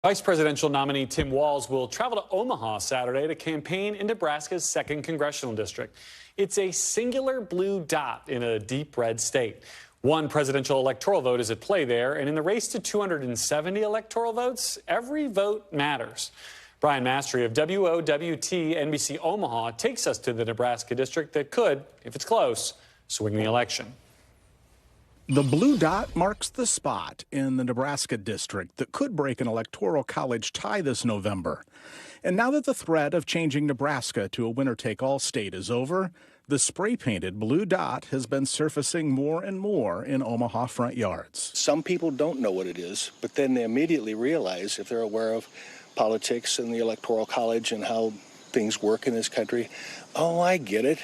Vice presidential nominee Tim Walz will travel to Omaha Saturday to campaign in Nebraska's 2nd congressional district. It's a singular blue dot in a deep red state. One presidential electoral vote is at play there, and in the race to 270 electoral votes, every vote matters. Brian Mastre of WOTW NBC Omaha takes us to the Nebraska district that could, if it's close, swing the election. The blue dot marks the spot in the Nebraska district that could break an electoral college tie this November. And now that the threat of changing Nebraska to a winner-take-all state is over, the spray-painted blue dot has been surfacing more and more in Omaha front yards. Some people don't know what it is, but then they immediately realize, if they're aware of politics and the electoral college and how things work in this country, oh, I get it.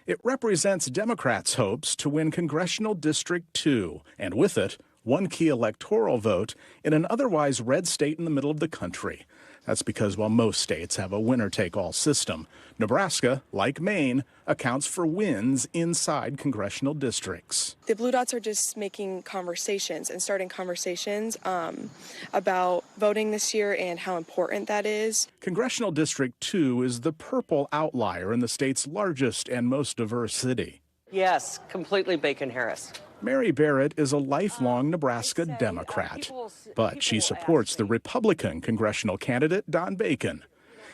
It represents Democrats' hopes to win Congressional District 2, and with it, one key electoral vote in an otherwise red state in the middle of the country. That's because while most states have a winner-take-all system, Nebraska, like Maine, accounts for wins inside congressional districts. The blue dots are just making conversations and starting conversations about voting this year and how important that is. Congressional District 2 is the purple outlier in the state's largest and most diverse city. Yes, completely Bacon-Harris. Mary Barrett is a lifelong Nebraska Democrat, but she supports the Republican congressional candidate, Don Bacon.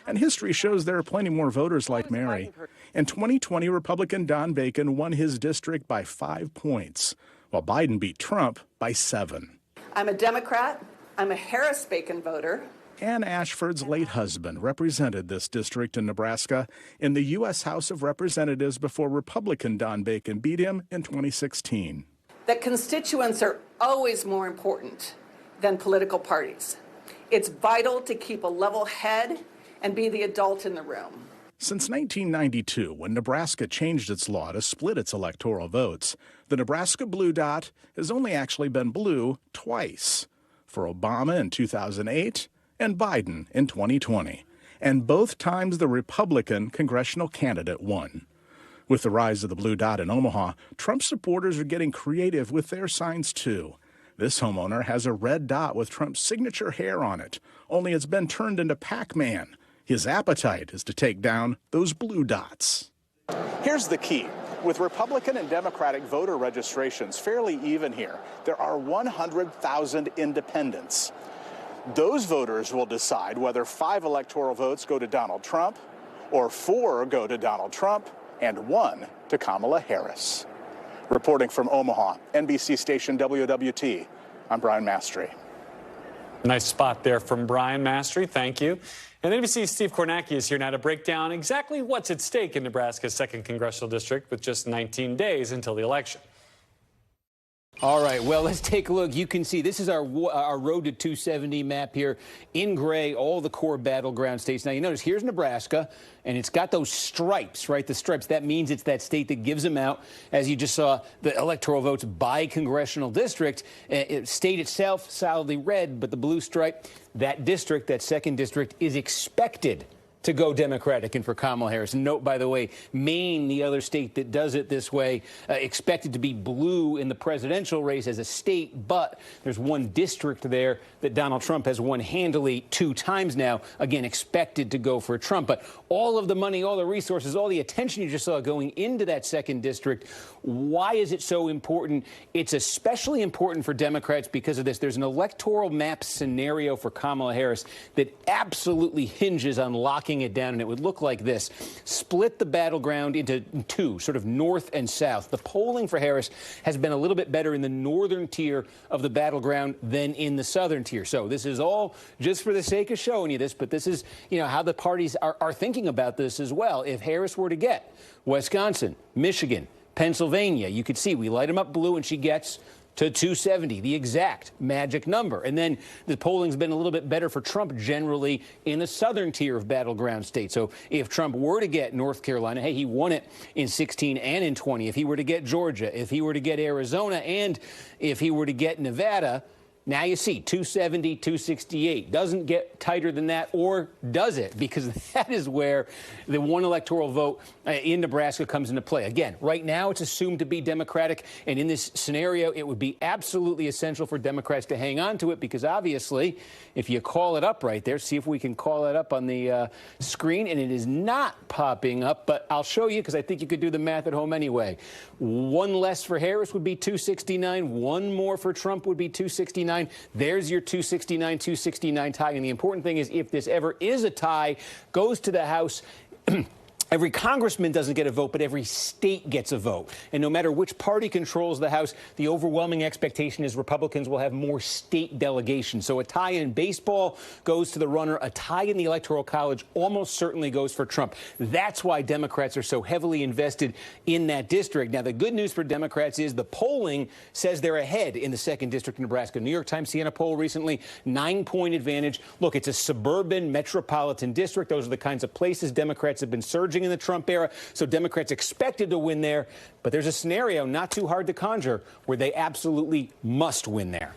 And history shows there are plenty more voters like Mary. In 2020, Republican Don Bacon won his district by 5 points, while Biden beat Trump by 7. I'm a Democrat. I'm a Harris-Bacon voter. Ann Ashford's late husband represented this district in Nebraska in the U.S. House of Representatives before Republican Don Bacon beat him in 2016. That constituents are always more important than political parties. It's vital to keep a level head and be the adult in the room. Since 1992, when Nebraska changed its law to split its electoral votes, the Nebraska blue dot has only actually been blue twice, for Obama in 2008 and Biden in 2020. And both times the Republican congressional candidate won. With the rise of the blue dot in Omaha, Trump supporters are getting creative with their signs too. This homeowner has a red dot with Trump's signature hair on it, only it's been turned into Pac-Man. His appetite is to take down those blue dots. Here's the key. With Republican and Democratic voter registrations fairly even here, there are 100,000 independents. Those voters will decide whether 5 electoral votes go to Donald Trump or 4 go to Donald Trump and 1 to Kamala Harris. Reporting from Omaha, NBC station WOTW, I'm Brian Mastre. Nice spot there from Brian Mastre. Thank you. And NBC's Steve Kornacki is here now to break down exactly what's at stake in Nebraska's 2nd congressional district with just 19 days until the election. All right, well, let's take a look. You can see this is our road to 270 map here in gray, all the core battleground states. Now, you notice here's Nebraska, and it's got those stripes, right? The stripes. That means it's that state that gives them out, as you just saw, the electoral votes by congressional district. State itself, solidly red, but the blue stripe, that district, that 2nd district, is expected to go Democratic and for Kamala Harris. And note, by the way, Maine, the other state that does it this way, expected to be blue in the presidential race as a state, but there's one district there that Donald Trump has won handily 2 times now, again, expected to go for Trump. But all of the money, all the resources, all the attention you just saw going into that 2nd district, why is it so important? It's especially important for Democrats because of this. There's an electoral map scenario for Kamala Harris that absolutely hinges on locking it down, and it would look like this. Split the battleground into 2, sort of north and south. The polling for Harris has been a little bit better in the northern tier of the battleground than in the southern tier. So this is all just for the sake of showing you this, but this is, how the parties are thinking about this as well. If Harris were to get Wisconsin, Michigan, Pennsylvania, you could see we light them up blue and she gets to 270, the exact magic number. And then the polling's been a little bit better for Trump generally in the southern tier of battleground states. So if Trump were to get North Carolina, hey, he won it in 16 and in 20. If he were to get Georgia, if he were to get Arizona, and if he were to get Nevada, Now you see 270, 268. Doesn't get tighter than that, or does it? Because that is where the one electoral vote in Nebraska comes into play. Again, right now it's assumed to be Democratic, and in this scenario, it would be absolutely essential for Democrats to hang on to it, because obviously, if you call it up right there, see if we can call it up on the screen, and it is not popping up, but I'll show you because I think you could do the math at home anyway. One less for Harris would be 269. One more for Trump would be 269. There's your 269 tie. And the important thing is, if this ever is a tie, goes to the House. Every congressman doesn't get a vote, but every state gets a vote. And no matter which party controls the House, the overwhelming expectation is Republicans will have more state delegations. So a tie in baseball goes to the runner. A tie in the Electoral College almost certainly goes for Trump. That's why Democrats are so heavily invested in that district. Now, the good news for Democrats is the polling says they're ahead in the 2nd District of Nebraska. New York Times Siena poll recently, 9-point advantage. Look, it's a suburban metropolitan district. Those are the kinds of places Democrats have been surging in the Trump era, so Democrats expected to win there. But there's a scenario not too hard to conjure where they absolutely must win there.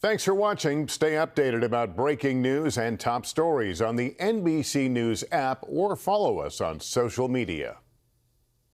Thanks for watching. Stay updated about breaking news and top stories on the NBC News app, or follow us on social media.